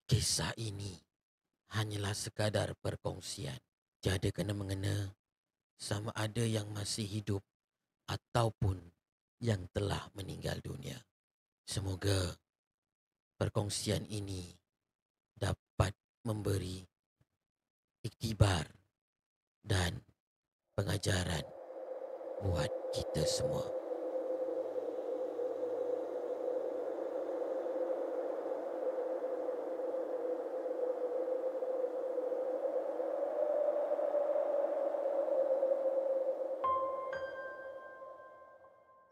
Kisah ini hanyalah sekadar perkongsian. Tiada kena-mengena sama ada yang masih hidup ataupun yang telah meninggal dunia. Semoga perkongsian ini dapat memberi iktibar dan pengajaran buat kita semua.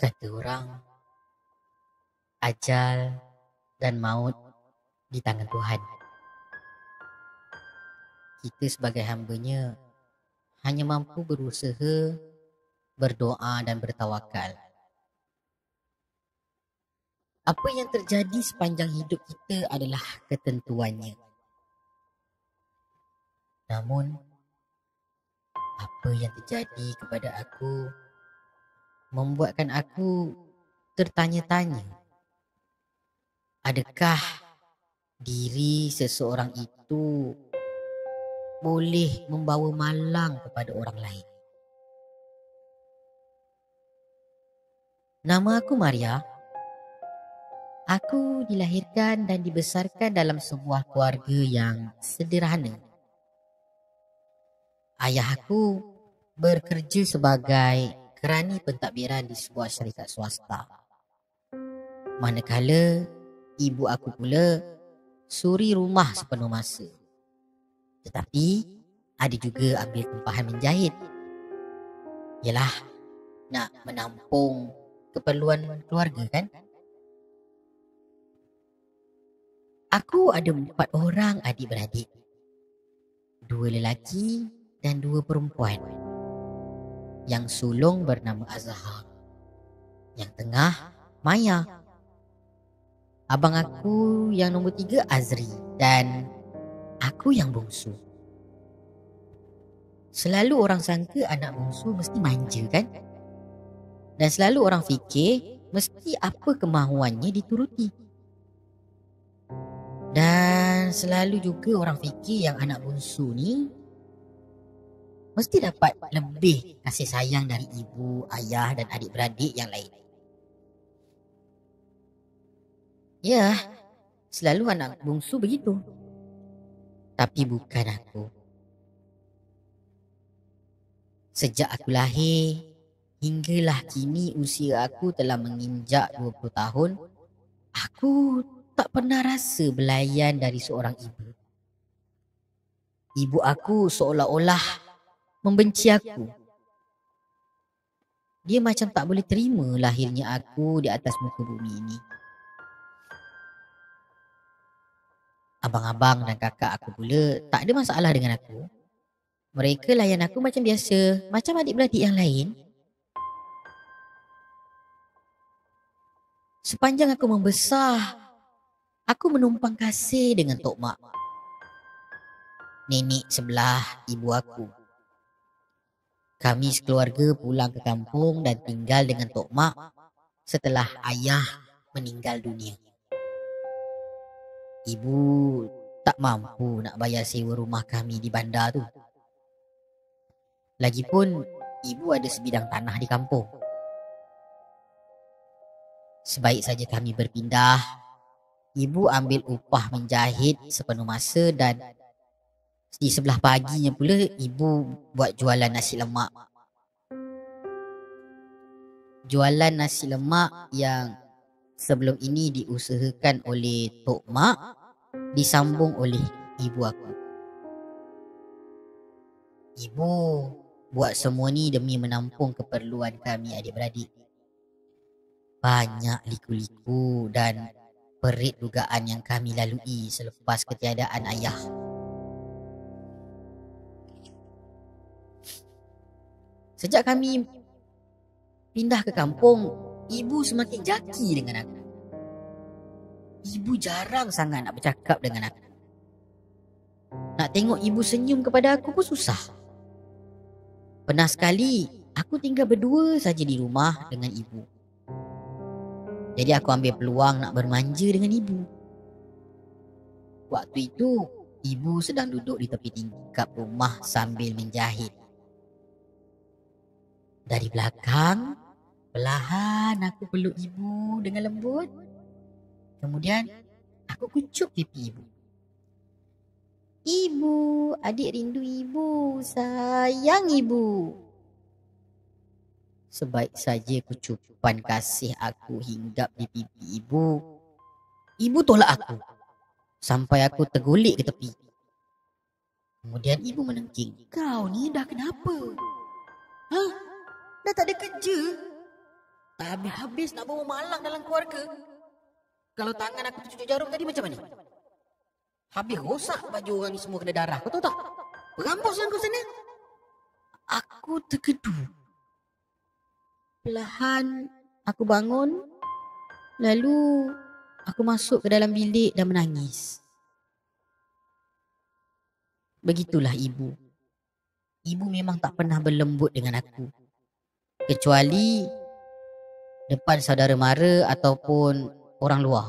Kata orang, ajal dan maut di tangan Tuhan. Kita sebagai hambanya hanya mampu berusaha, berdoa dan bertawakal. Apa yang terjadi sepanjang hidup kita adalah ketentuannya. Namun, apa yang terjadi kepada aku membuatkan aku tertanya-tanya. Adakah diri seseorang itu boleh membawa malang kepada orang lain? Nama aku Maria. Aku dilahirkan dan dibesarkan dalam sebuah keluarga yang sederhana. Ayah aku bekerja sebagai kerani pentadbiran di sebuah syarikat swasta. Manakala ibu aku pula suri rumah sepenuh masa. Tetapi ada juga ambil tempahan menjahit. Yalah, nak menampung keperluan keluarga kan? Aku ada 4 orang adik-beradik. 2 lelaki dan 2 perempuan. Yang sulung bernama Azhar. Yang tengah Maya. Abang aku yang nombor 3 Azri. Dan aku yang bongsu. Selalu orang sangka anak bongsu mesti manja kan? Dan selalu orang fikir mesti apa kemahuannya dituruti. Dan selalu juga orang fikir yang anak bongsu ni mesti dapat lebih kasih sayang dari ibu, ayah dan adik-beradik yang lain. Ya, selalu anak bongsu begitu. Tapi bukan aku. Sejak aku lahir, hinggalah kini usia aku telah menginjak 20 tahun, aku tak pernah rasa belayan dari seorang ibu. Ibu aku seolah-olah membenci aku. Dia macam tak boleh terima lahirnya aku di atas muka bumi ini. Abang-abang dan kakak aku pula tak ada masalah dengan aku. Mereka layan aku macam biasa, macam adik-beradik yang lain. Sepanjang aku membesar, aku menumpang kasih dengan Tok Mak, nenek sebelah ibu aku. Kami sekeluarga pulang ke kampung dan tinggal dengan Tok Mak setelah ayah meninggal dunia. Ibu tak mampu nak bayar sewa rumah kami di bandar tu. Lagipun ibu ada sebidang tanah di kampung. Sebaik saja kami berpindah, ibu ambil upah menjahit sepenuh masa dan di sebelah paginya pula ibu buat jualan nasi lemak. Jualan nasi lemak yang sebelum ini diusahakan oleh Tok Mak disambung oleh ibu aku. Ibu buat semua ni demi menampung keperluan kami adik-beradik. Banyak liku-liku dan perit dugaan yang kami lalui selepas ketiadaan ayah. Sejak kami pindah ke kampung, ibu semakin jaki dengan aku. Ibu jarang sangat nak bercakap dengan aku. Nak tengok ibu senyum kepada aku pun susah. Pernah sekali, aku tinggal berdua saja di rumah dengan ibu. Jadi aku ambil peluang nak bermanja dengan ibu. Waktu itu, ibu sedang duduk di tepi tingkap rumah sambil menjahit. Dari belakang, perlahan aku peluk ibu dengan lembut. Kemudian, aku kucuk pipi ibu. Ibu, adik rindu ibu, sayang ibu. Sebaik saja kucupan kasih aku hinggap di pipi ibu, ibu tolak aku sampai aku tergolek ke tepi. Kemudian ibu menengking. Kau ni dah kenapa? Hah? Dah tak ada kerja? Tak habis-habis nak bawa malang dalam keluarga. Kalau tangan aku tercucuk jarum tadi macam mana? Habis rosak baju orang ni semua kena darah. Kau tahu tak? Berampus lah kau sana. Aku terkedu. Perlahan aku bangun. Lalu aku masuk ke dalam bilik dan menangis. Begitulah ibu. Ibu memang tak pernah berlembut dengan aku. Kecuali depan saudara mara ataupun orang luar.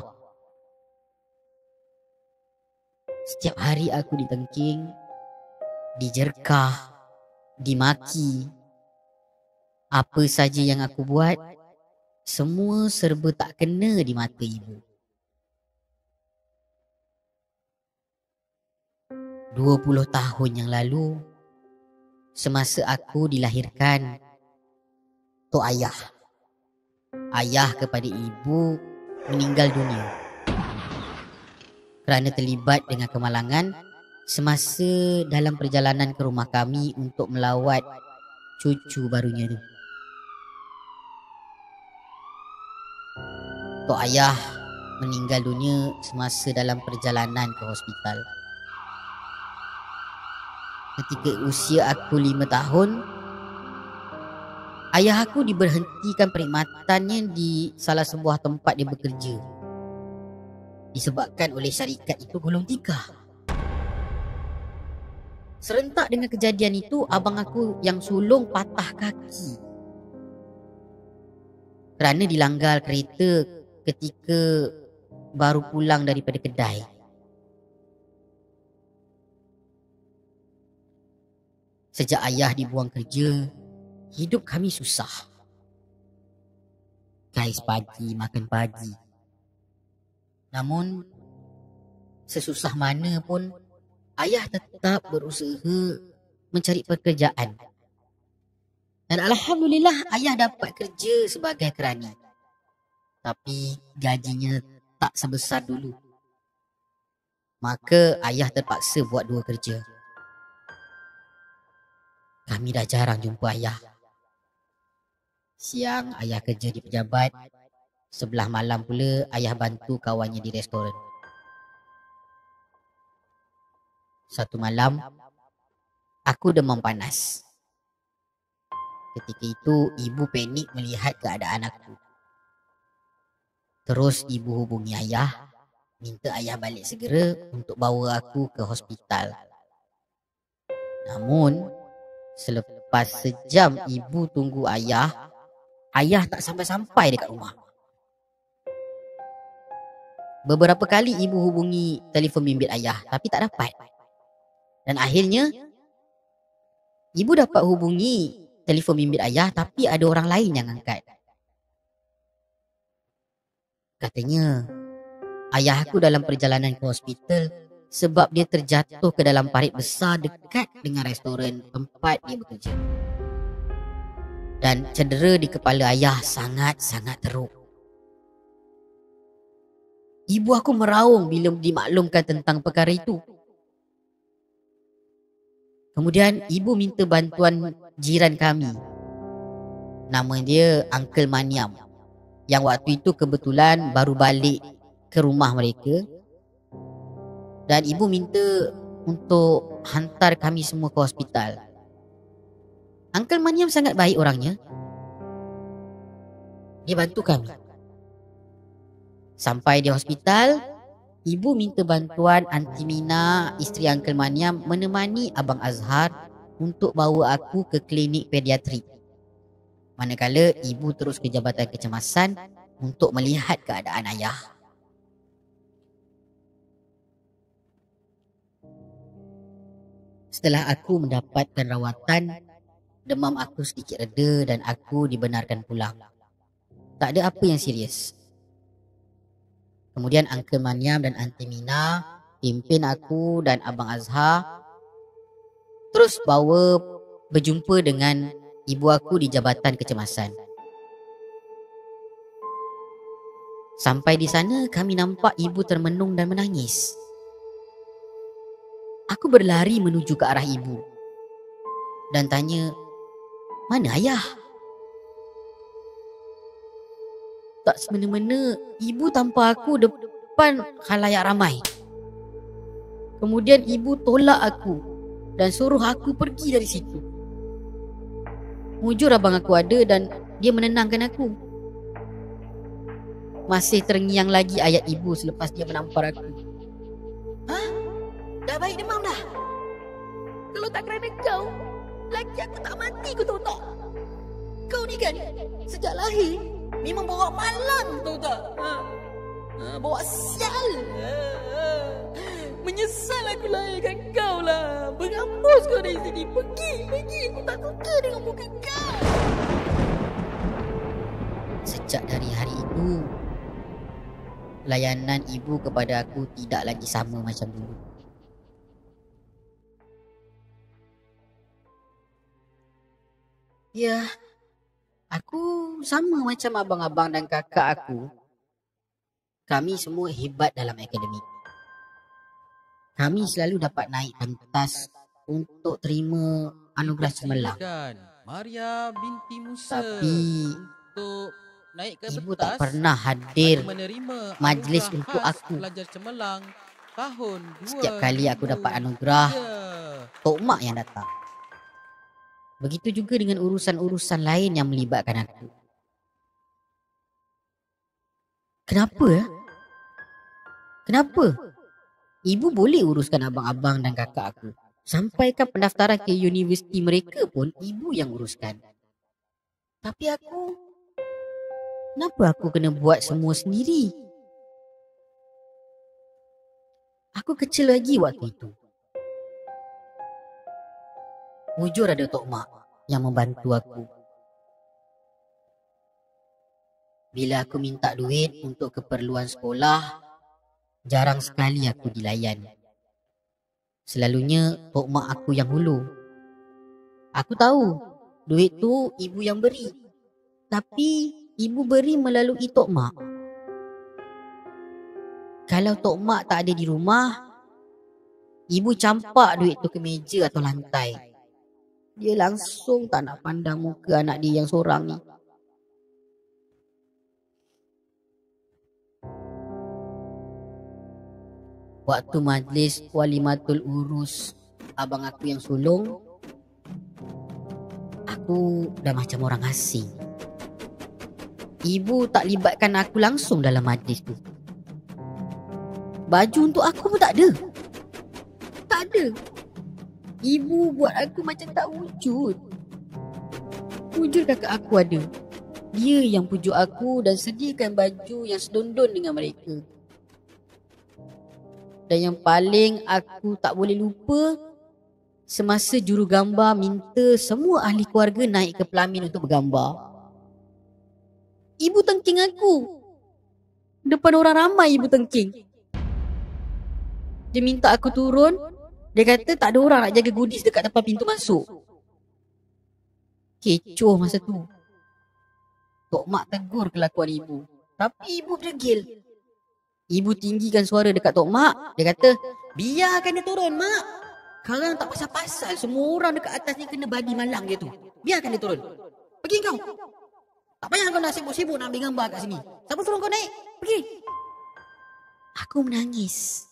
Setiap hari aku ditengking, dijerkah, dimaki. Apa saja yang aku buat, semua serba tak kena di mata ibu. 20 tahun yang lalu, semasa aku dilahirkan, Tok ayah kepada ibu meninggal dunia kerana terlibat dengan kemalangan semasa dalam perjalanan ke rumah kami untuk melawat cucu barunya tu. Tok ayah meninggal dunia semasa dalam perjalanan ke hospital. Ketika usia aku 5 tahun, ayah aku diberhentikan perkhidmatannya di salah sebuah tempat dia bekerja disebabkan oleh syarikat itu gulung tikar. Serentak dengan kejadian itu, abang aku yang sulung patah kaki kerana dilanggar kereta ketika baru pulang daripada kedai. Sejak ayah dibuang kerja, hidup kami susah. Kais pagi, makan pagi. Namun, sesusah mana pun, ayah tetap berusaha mencari pekerjaan. Dan alhamdulillah ayah dapat kerja sebagai kerani. Tapi gajinya tak sebesar dulu. Maka ayah terpaksa buat 2 kerja. Kami dah jarang jumpa ayah. Siang ayah kerja di pejabat. Sebelah malam pula ayah bantu kawannya di restoran. Satu malam, aku demam panas. Ketika itu ibu panik melihat keadaan aku. Terus ibu hubungi ayah, minta ayah balik segera untuk bawa aku ke hospital. Namun, selepas sejam ibu tunggu ayah tak sampai-sampai dekat rumah. Beberapa kali ibu hubungi telefon bimbit ayah tapi tak dapat. Dan akhirnya, ibu dapat hubungi telefon bimbit ayah tapi ada orang lain yang angkat. Katanya, ayah aku dalam perjalanan ke hospital sebab dia terjatuh ke dalam parit besar dekat dengan restoran tempat dia bekerja. Dan cedera di kepala ayah sangat-sangat teruk. Ibu aku meraung bila dimaklumkan tentang perkara itu. Kemudian ibu minta bantuan jiran kami. Nama dia Uncle Maniam, yang waktu itu kebetulan baru balik ke rumah mereka. Dan ibu minta untuk hantar kami semua ke hospital. Uncle Maniam sangat baik orangnya. Dia bantu kami. Sampai di hospital, ibu minta bantuan Aunty Mina, isteri Uncle Maniam, menemani Abang Azhar untuk bawa aku ke klinik pediatrik. Manakala ibu terus ke Jabatan Kecemasan untuk melihat keadaan ayah. Setelah aku mendapatkan rawatan, demam aku sedikit reda dan aku dibenarkan pulang. Tak ada apa yang serius. Kemudian Uncle Manyam dan Aunty Mina pimpin aku dan Abang Azhar terus bawa berjumpa dengan ibu aku di Jabatan Kecemasan. Sampai di sana kami nampak ibu termenung dan menangis. Aku berlari menuju ke arah ibu dan tanya, "Mana ayah?" Tak semena-mena ibu tanpa aku depan khalayak ramai. Kemudian ibu tolak aku dan suruh aku pergi dari situ. Mujur abang aku ada dan dia menenangkan aku. Masih terngiang lagi ayat ibu selepas dia menampar aku. "Hah? Dah baik demam dah? Kalau tak kerana kau, laki aku tak mati kau tahu tak? Kau ni kan sejak lahir memang bawa malang tahu tak? Bawa sial. Menyesal aku lahirkan kau lah. Berambus kau dari sini. Pergi. Aku tak suka dengan muka kau." Sejak dari hari itu, layanan ibu kepada aku tidak lagi sama macam dulu. Ya, aku sama macam abang-abang dan kakak aku. Kami semua hebat dalam akademik. Kami selalu dapat naik pentas untuk terima anugerah cemerlang. Maria binti Musa Tapi untuk naik ke ibu pentas tak pernah hadir menerima majlis anugerah untuk khas aku. pelajar cemerlang tahun 2003. Setiap kali aku dapat anugerah, Tok Mak yang datang. Begitu juga dengan urusan-urusan lain yang melibatkan aku. Kenapa ya? Kenapa? Ibu boleh uruskan abang-abang dan kakak aku. Sampaikan pendaftaran ke universiti mereka pun ibu yang uruskan. Tapi aku, kenapa aku kena buat semua sendiri? Aku kecil lagi waktu itu. Mujur ada Tok Mak yang membantu aku. Bila aku minta duit untuk keperluan sekolah, jarang sekali aku dilayan. Selalunya Tok Mak aku yang hulu. Aku tahu duit tu ibu yang beri. Tapi ibu beri melalui Tok Mak. Kalau Tok Mak tak ada di rumah, ibu campak duit tu ke meja atau lantai. Dia langsung tak nak pandang muka anak dia yang seorang ni. Waktu majlis Walimatul Urus abang aku yang sulung, aku dah macam orang asing. Ibu tak libatkan aku langsung dalam majlis tu. Baju untuk aku pun tak ada. Tak ada. Ibu buat aku macam tak wujud. Wujud kakak aku ada. Dia yang pujuk aku dan sediakan baju yang sedondon dengan mereka. Dan yang paling aku tak boleh lupa, semasa juru gambar minta semua ahli keluarga naik ke pelamin untuk bergambar, ibu tengking aku. Depan orang ramai ibu tengking. Dia minta aku turun. Dia kata tak ada orang nak jaga goodies dekat depan pintu masuk. Kecoh masa tu. Tok Mak tegur kelakuan ibu. Tapi ibu berdegil. Ibu tinggikan suara dekat Tok Mak. Dia kata, "Biarkan dia turun, Mak. Sekarang tak pasal-pasal semua orang dekat atas ni kena bagi malang dia tu. Biarkan dia turun. Pergi kau. Tak payah kau nak sibuk-sibuk nak ambil gambar kat sini. Siapa suruh kau naik? Pergi." Aku menangis.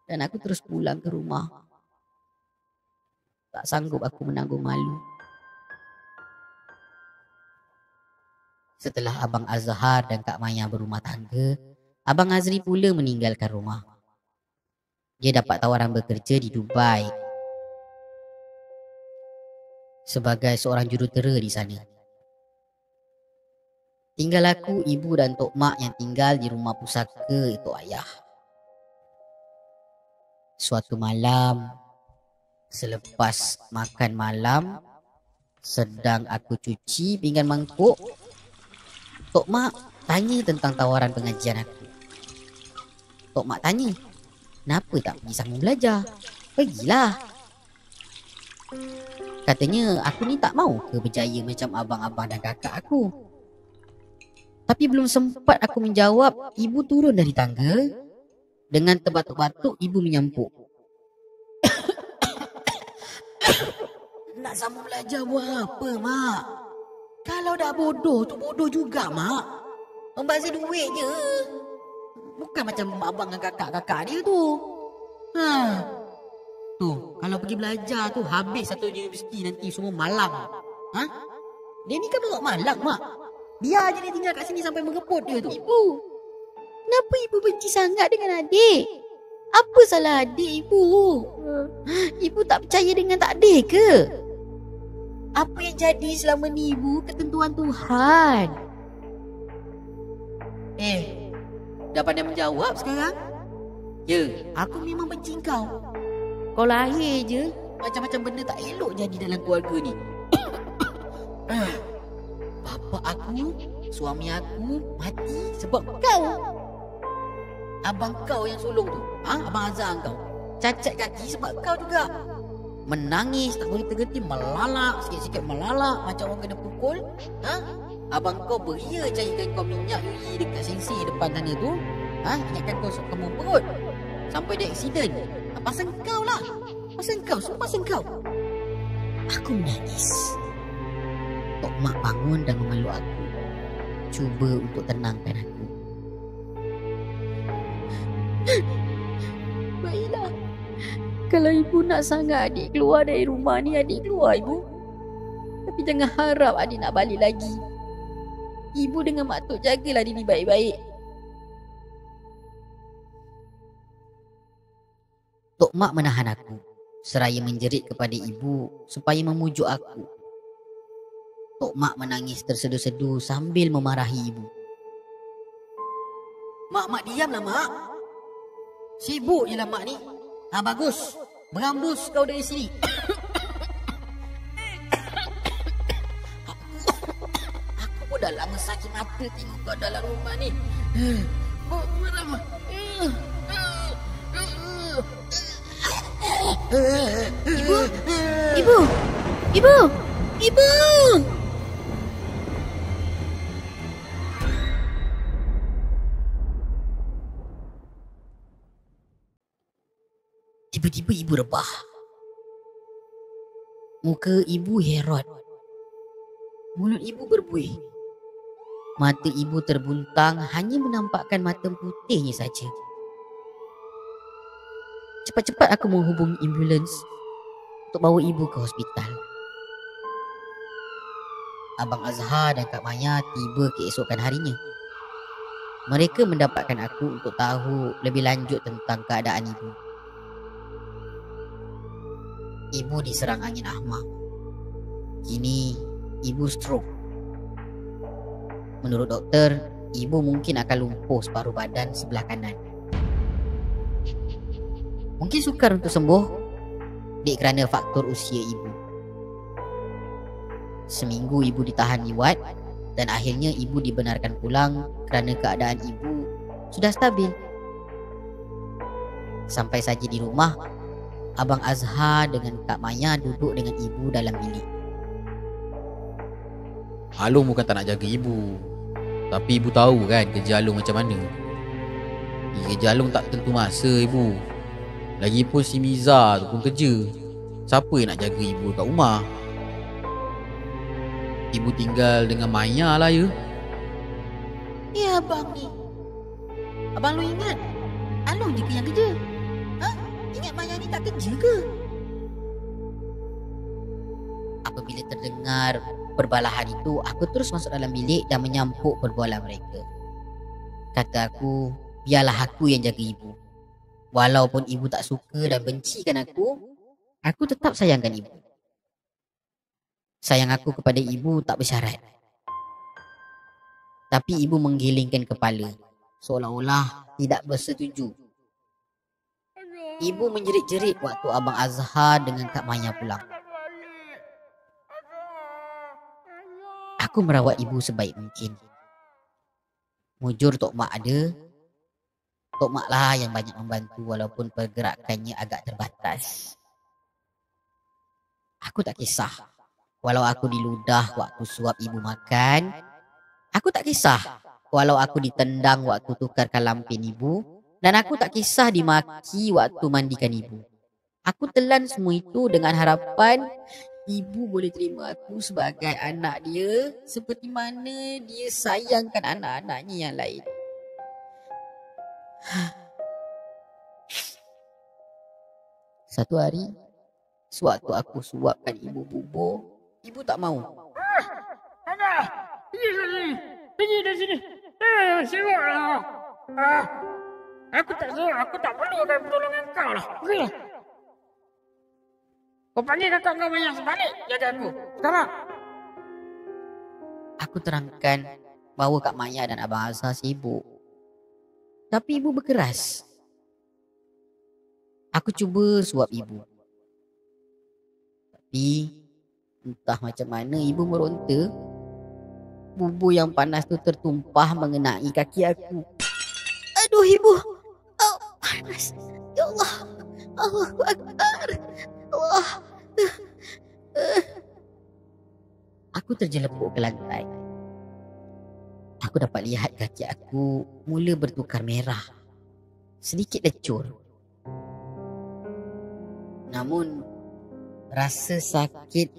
Dan aku terus pulang ke rumah. Tak sanggup aku menanggung malu. Setelah Abang Azhar dan Kak Maya berumah tangga, Abang Azri pula meninggalkan rumah. Dia dapat tawaran bekerja di Dubai sebagai seorang jurutera di sana. Tinggal aku, ibu dan Tok Mak yang tinggal di rumah pusaka Tok Ayah. Suatu malam, Selepas makan malam, sedang aku cuci pinggan mangkuk, Tok Mak tanya tentang tawaran pengajian aku. Tok Mak tanya, kenapa tak pergi sambung belajar? Pergilah. Katanya aku ni tak mau ke berjaya macam abang-abang dan kakak aku. Tapi belum sempat aku menjawab, ibu turun dari tangga. Dengan terbatuk-batuk ibu menyampuk. Nak sambung belajar buat apa, Mak? Kalau dah bodoh tu bodoh juga, Mak. Membazir duit je. Bukan macam abang dan kakak-kakak dia tu. Tu, kalau pergi belajar tu habis satu universiti nanti semua malang. Dia ni kan bawa malang, Mak. Biar je dia tinggal kat sini sampai mereput dia tu. Ibu, kenapa ibu benci sangat dengan adik? Apa salah adik ibu? Ibu tak percaya dengan takdir ke? Apa yang jadi selama ni ibu ketentuan Tuhan? Dah pandai menjawab sekarang? Ya, aku memang benci kau. Kau lahir je, macam-macam benda tak elok jadi dalam keluarga ni. Bapa aku, suami aku mati sebab kau. Abang kau yang sulung tu, Abang Azhar kau, cacat kaki sebab kau juga. Menangis tak boleh terhenti, melalak, sikit-sikit melalak macam orang kena pukul. Abang kau beria carikan kau minyak UI dekat sensi depan sana tu. Ingatkan kau kamu perut sampai dia aksiden. Pasal kau lah. Pasal kau, semua pasal kau. Aku menangis. Tok Mak bangun dan memeluk aku, cuba untuk tenangkan aku. Baiklah, kalau ibu nak sangat adik keluar dari rumah ni, adik keluar ibu. Tapi jangan harap adik nak balik lagi. Ibu dengan mak tok jagalah diri baik-baik. Tok Mak menahan aku seraya menjerit kepada ibu supaya memujuk aku. Tok Mak menangis tersedu-sedu sambil memarahi ibu. Mak diamlah, Mak. Sibuk je lah Mak ni. Bagus. Berambus kau dari sini. Aku pun dah lama sakit mata tengok kau dalam rumah ni. Ibu! Tiba-tiba ibu rebah. Muka ibu herot. Mulut ibu berbuih. Mata ibu terbuntang, hanya menampakkan mata putihnya saja. Cepat-cepat aku menghubungi ambulans untuk bawa ibu ke hospital. Abang Azhar dan Kak Maya tiba keesokan harinya. Mereka mendapatkan aku untuk tahu lebih lanjut tentang keadaan ibu. Ibu diserang angin ahmak. Kini ibu stroke. Menurut doktor, ibu mungkin akan lumpuh separuh badan sebelah kanan. Mungkin sukar untuk sembuh kerana faktor usia ibu. Seminggu ibu ditahan liwat dan akhirnya ibu dibenarkan pulang kerana keadaan ibu sudah stabil. Sampai saja di rumah, Abang Azhar dengan Kak Maya duduk dengan ibu dalam bilik. Alung bukan tak nak jaga ibu, tapi ibu tahu kan kerja Alung macam mana. Kerja Alung tak tentu masa ibu. Lagipun si Miza tu pun kerja. Siapa yang nak jaga ibu kat rumah? Ibu tinggal dengan Maya lah ya. Abang ni. Abang lu ingat Alung je ke yang kerja? Ingat Maya ni tak kerja ke? Apabila terdengar perbalahan itu, aku terus masuk dalam bilik dan menyampuk perbualan mereka. Kata aku, biarlah aku yang jaga ibu. Walaupun ibu tak suka dan bencikan aku tetap sayangkan ibu. Sayang aku kepada ibu tak bersyarat. Tapi ibu menggelingkan kepala, seolah-olah tidak bersetuju. Ibu menjerit-jerit waktu Abang Azhar dengan Kak Maya pulang. Aku merawat ibu sebaik mungkin. Mujur Tok Mak ada. Tok Mak lah yang banyak membantu walaupun pergerakannya agak terbatas. Aku tak kisah. Walau aku diludah waktu suap ibu makan. Aku tak kisah. Walau aku ditendang waktu tukarkan lampin ibu. Dan aku tak kisah dimaki waktu mandikan ibu. Aku telan semua itu dengan harapan ibu boleh terima aku sebagai anak dia seperti mana dia sayangkan anak-anaknya yang lain. Satu hari, sewaktu aku suapkan ibu bubur, ibu tak mau. Anak, pergi dari sini. Sibuklah. Aku tak perlukan pertolongan kau lah. Pergilah. Kau panggil kakak kau yang sebalik jaga aku. Sekarang. Aku terangkan bahawa Kak Maya dan Abang Azhar sibuk. Tapi ibu berkeras. Aku cuba suap ibu. Tapi entah macam mana ibu meronta. Bubur yang panas tu tertumpah mengenai kaki aku. Aduh ibu. Oh, panas. Ya Allah. Allahu Akbar. Allah. Aku terjelepuk ke lantai. Aku dapat lihat kaki aku mula bertukar merah. Sedikit lecur. Namun, rasa sakit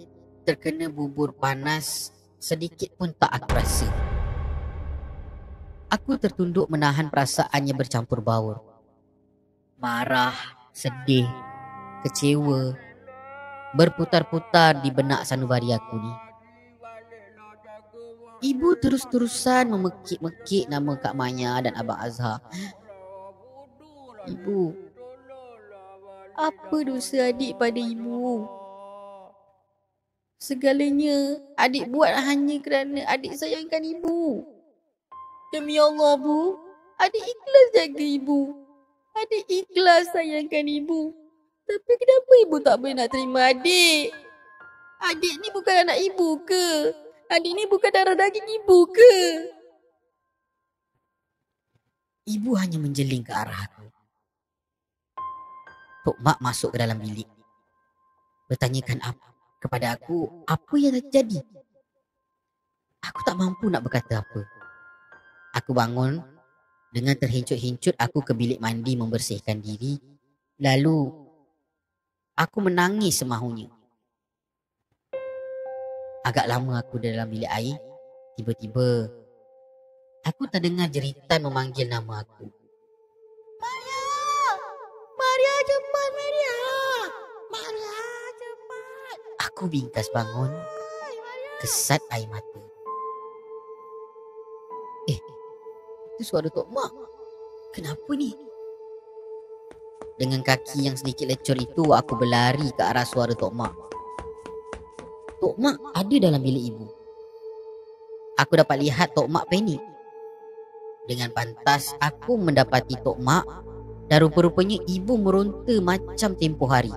terkena bubur panas sedikit pun tak aku rasa. Aku tertunduk menahan perasaan yang bercampur baur. Marah, sedih, kecewa berputar-putar di benak sanubari aku ni. Ibu terus-terusan memekik-mekik nama Kak Maya dan Abang Azhar. Ibu, apa dosa adik pada ibu? Segalanya adik buat hanya kerana adik sayangkan ibu. Demi Allah bu, adik ikhlas jaga ibu. Adik ikhlas sayangkan ibu. Tapi kenapa ibu tak boleh nak terima adik? Adik ni bukan anak ibu ke? Adik ni bukan darah daging ibu ke? Ibu hanya menjeling ke arah aku. Tok Mak masuk ke dalam bilik. Bertanyakan kepada aku apa yang terjadi. Aku tak mampu nak berkata apa. Aku bangun. Dengan terhincut-hincut aku ke bilik mandi membersihkan diri. Lalu aku menangis semahunya. Agak lama aku dalam bilik air. Tiba-tiba aku terdengar jeritan memanggil nama aku. Maria! Maria cepat Maria! Maria cepat! Aku bingkas bangun. Kesat air mata. Itu suara Tok Mak. Kenapa ni? Dengan kaki yang sedikit lecur itu, aku berlari ke arah suara Tok Mak. Tok Mak ada dalam bilik ibu. Aku dapat lihat Tok Mak panik. Dengan pantas, aku mendapati Tok Mak dan rupa-rupanya ibu meronta macam tempoh hari.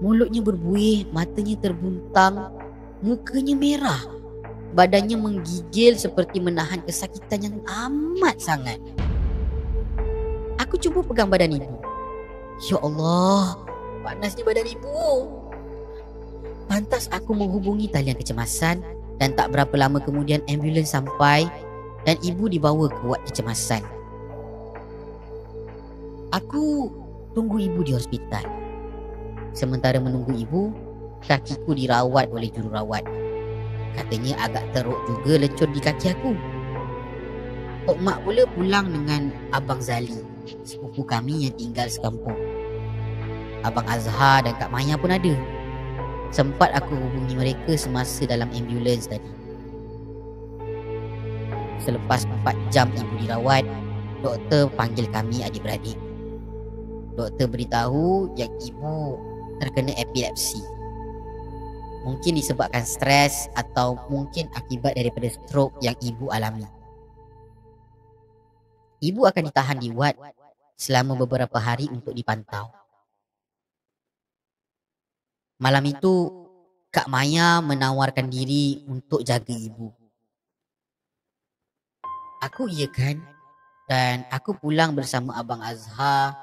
Mulutnya berbuih, matanya terbuntang, mukanya merah. Badannya menggigil seperti menahan kesakitan yang amat sangat. Aku cuba pegang badan ibu. Ya Allah, panasnya badan ibu. Pantas aku menghubungi talian kecemasan dan tak berapa lama kemudian ambulans sampai dan ibu dibawa ke wad kecemasan. Aku tunggu ibu di hospital. Sementara menunggu ibu, kakiku dirawat oleh jururawat. Katanya agak teruk juga lecur di kaki aku. Tok Mak pula pulang dengan Abang Zali, sepupu kami yang tinggal sekampung. Abang Azhar dan Kak Maya pun ada. Sempat aku hubungi mereka semasa dalam ambulans tadi. Selepas 4 jam ibu dirawat, doktor panggil kami adik-beradik. Doktor beritahu yang ibu terkena epilepsi. Mungkin disebabkan stres atau mungkin akibat daripada strok yang ibu alami. Ibu akan ditahan di wad selama beberapa hari untuk dipantau. Malam itu, Kak Maya menawarkan diri untuk jaga ibu. Aku iakan dan aku pulang bersama Abang Azhar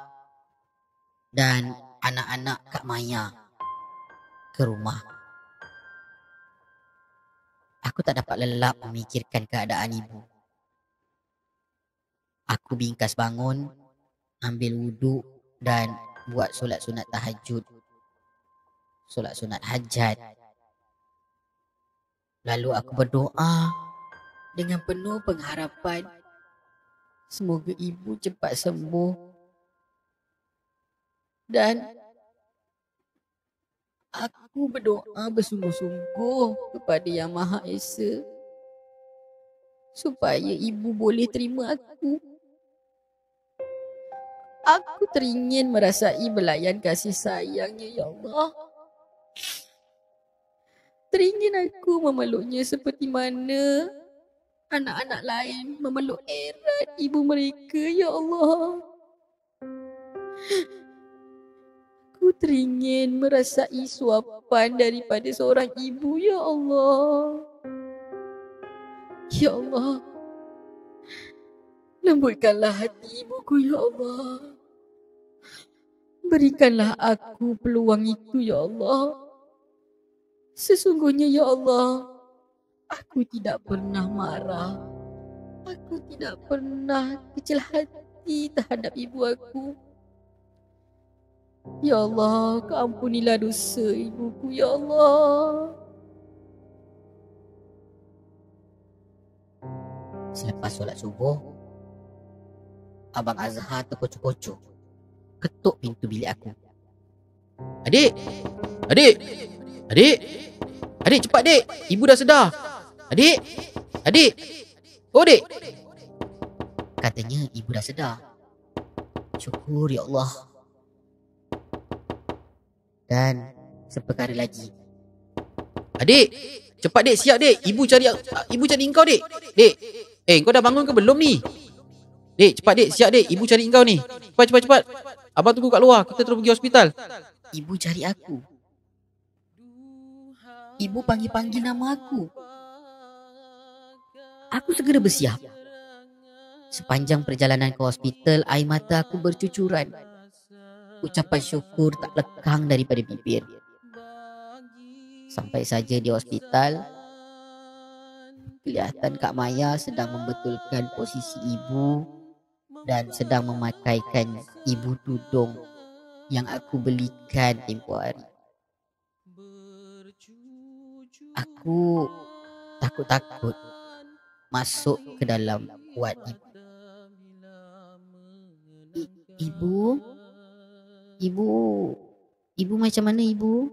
dan anak-anak Kak Maya ke rumah. Aku tak dapat lelap memikirkan keadaan ibu. Aku bingkas bangun, ambil wuduk dan buat solat sunat tahajud, solat sunat hajat. Lalu aku berdoa dengan penuh pengharapan semoga ibu cepat sembuh. Dan aku berdoa bersungguh-sungguh kepada Yang Maha Esa supaya ibu boleh terima aku. Aku teringin merasai belayan kasih sayangnya, ya Allah. Teringin aku memeluknya seperti mana anak-anak lain memeluk erat ibu mereka, ya Allah. Aku teringin merasai suapan daripada seorang ibu, ya Allah. Ya Allah, lembutkanlah hati ibuku, ya Allah. Berikanlah aku peluang itu, ya Allah. Sesungguhnya, ya Allah, aku tidak pernah marah. Aku tidak pernah kecil hati terhadap ibu aku. Ya Allah, keampunilah dosa ibuku, ya Allah. Selepas solat subuh, Abang Azhar terkocok-kocok ketuk pintu bilik aku. Adik! Adik! Adik! Adik cepat dek! Ibu dah sedar! Adik! Adik! Oh dek! Katanya ibu dah sedar. Syukur, ya Allah. Dan seperkara lagi. Adik! Cepat dek, siap dek! Ibu cari engkau dek! Dek! Kau dah bangun ke belum ni? Dek, cepat dek, siap dek! Ibu cari engkau ni! Cepat! Abang tunggu kat luar, kita terus pergi hospital. Ibu cari aku. Ibu panggil-panggil nama aku. Aku segera bersiap. Sepanjang perjalanan ke hospital, air mata aku bercucuran. Ucapan syukur tak lekang daripada bibir. Sampai saja di hospital, kelihatan Kak Maya sedang membetulkan posisi ibu dan sedang memakaikan ibu tudung yang aku belikan tempoh hari. Aku takut-takut masuk ke dalam wad ibu. Ibu macam mana ibu?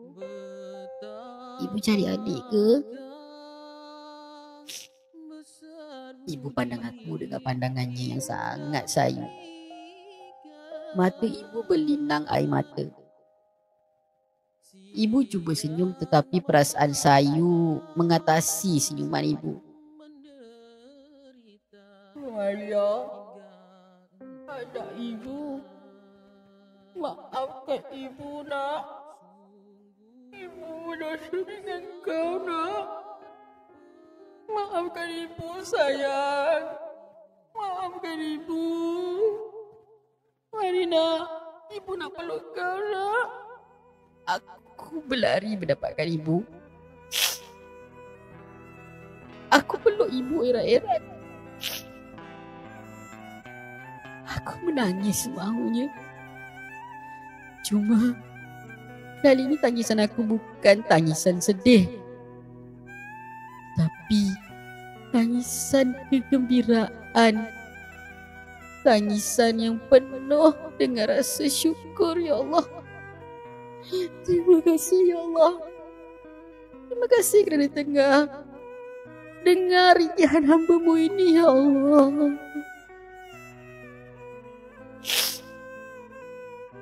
Ibu cari adik ke? Ibu pandang aku dengan pandangannya yang sangat sayu. Mata ibu berlinang air mata. Ibu cuba senyum tetapi perasaan sayu mengatasi senyuman ibu. Maya, anak ibu. Maafkan ibu, nak. Ibu berdosa dengan kau, nak. Maafkan ibu, sayang. Maafkan ibu. Mari, nak. Ibu nak peluk kau, nak. Aku berlari mendapatkan ibu. Aku peluk ibu erat-erat. Aku menangis semaunya. Cuma kali ini tangisan aku bukan tangisan sedih, tapi tangisan kegembiraan. Tangisan yang penuh dengan rasa syukur, ya Allah. Terima kasih, ya Allah. Terima kasih kerana tengah dengar rintihan hamba-Mu ini, ya Allah.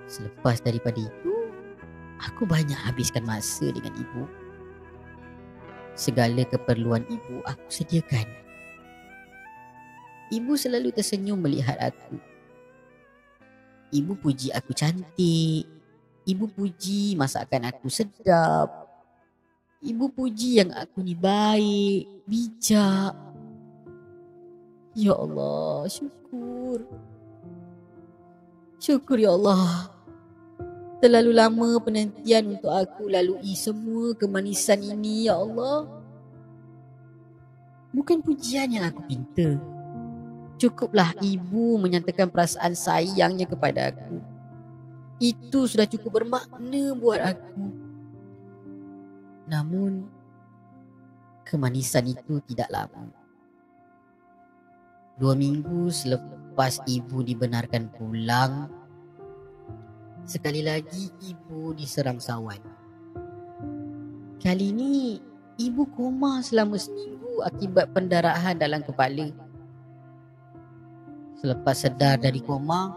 Selepas daripada itu, aku banyak habiskan masa dengan ibu. Segala keperluan ibu aku sediakan. Ibu selalu tersenyum melihat aku. Ibu puji aku cantik. Ibu puji masakan aku sedap. Ibu puji yang aku ni baik, bijak. Ya Allah, syukur. Syukur ya Allah. Terlalu lama penantian untuk aku lalui semua kemanisan ini ya Allah. Bukan pujian yang aku pinta. Cukuplah ibu menyatakan perasaan sayangnya kepada aku. Itu sudah cukup bermakna buat aku. Namun, kemanisan itu tidak lama. 2 minggu selepas ibu dibenarkan pulang, sekali lagi ibu diserang sawan. Kali ini, ibu koma selama seminggu akibat pendarahan dalam kepala. Selepas sedar dari koma,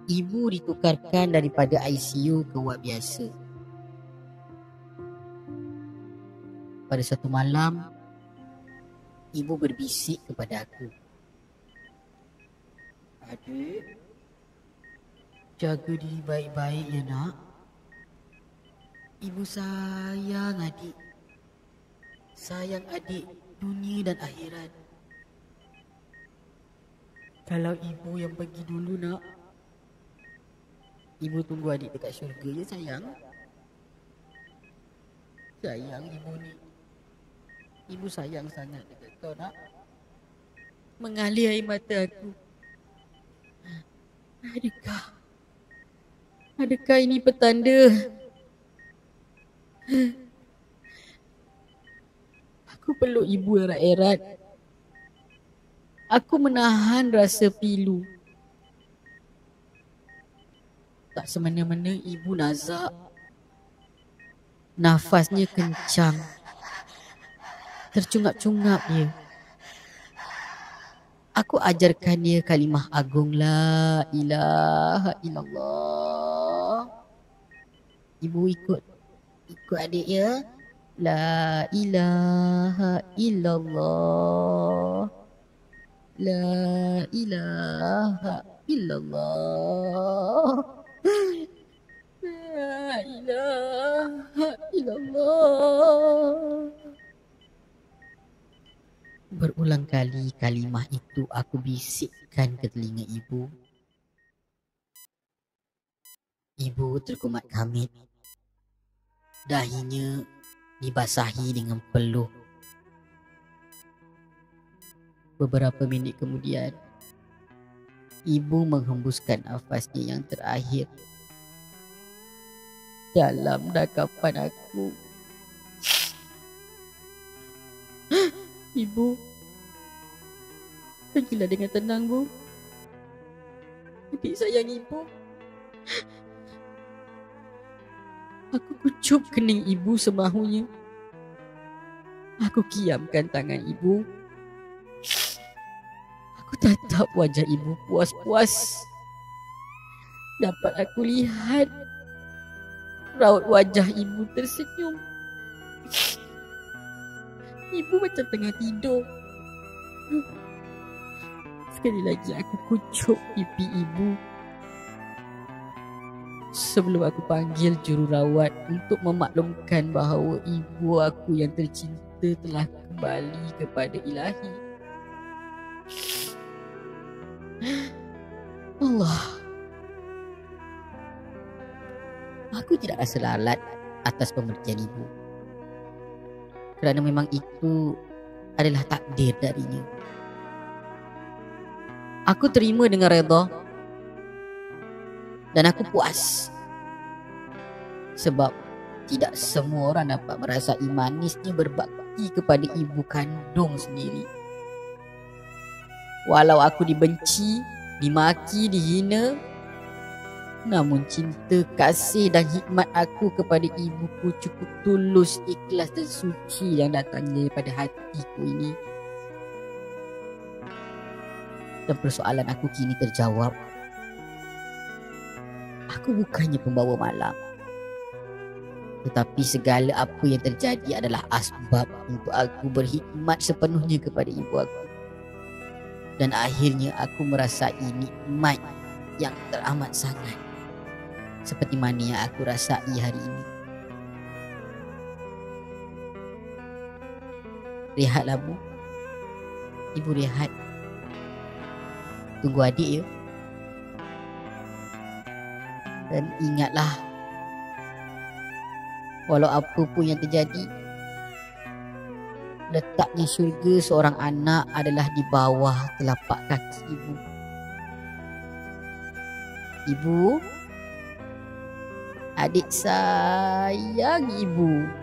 ibu ditukarkan daripada ICU ke ward biasa. Pada satu malam, ibu berbisik kepada aku. Adik, jaga diri baik-baik ya nak. Ibu sayang adik. Sayang adik dunia dan akhirat. Kalau ibu yang pergi dulu nak, ibu tunggu adik dekat syurga ya sayang. Sayang ibu ni. Ibu sayang sangat dekat kau nak. Mengalir air mata aku. Adakah ini petanda aku peluk ibu erat-erat. Aku menahan rasa pilu. Tak semena-mena ibu nazak. Nafasnya kencang. Tercungap-cungap dia. Aku ajarkan dia kalimah agung la ilaha illallah. Ibu ikut adik ya. La ilaha illallah. La ilaha illallah. La ilaha illallah. Berulang kali kalimah itu aku bisikkan ke telinga ibu. Ibu terkumat kamit. Dahinya dibasahi dengan peluh. Beberapa minit kemudian, ibu menghembuskan nafasnya yang terakhir dalam dakapan aku. Ibu, pergilah dengan tenang, Bu. Adik sayang ibu. Aku kucup kening ibu semahunya. Aku kiamkan tangan ibu. Aku tatap wajah ibu puas-puas. Dapat aku lihat raut wajah ibu tersenyum. Ibu macam tengah tidur. Sekali lagi aku kucuk pipi ibu. Sebelum aku panggil jururawat untuk memaklumkan bahawa ibu aku yang tercinta telah kembali kepada Ilahi. Allah. Aku tidak rasa lalat atas pemberian ibu. Kerana memang itu adalah takdir darinya. Aku terima dengan redha. Dan aku puas. Sebab tidak semua orang dapat merasai manisnya berbakti kepada ibu kandung sendiri. Walau aku dibenci, dimaki, dihina, namun cinta, kasih dan hikmat aku kepada ibuku cukup tulus, ikhlas dan suci yang datang daripada hatiku ini. Dan persoalan aku kini terjawab. Aku bukannya pembawa malam. Tetapi segala apa yang terjadi adalah asbab untuk aku berkhidmat sepenuhnya kepada ibu aku. Dan akhirnya aku merasai nikmat yang teramat sangat. Seperti mana yang aku rasai hari ini. Rehatlah Bu. Ibu rehat. Tunggu adik ya. Dan ingatlah, walau apa pun yang terjadi, letaknya syurga seorang anak adalah di bawah telapak kaki ibu. Ibu, adik sayang ibu.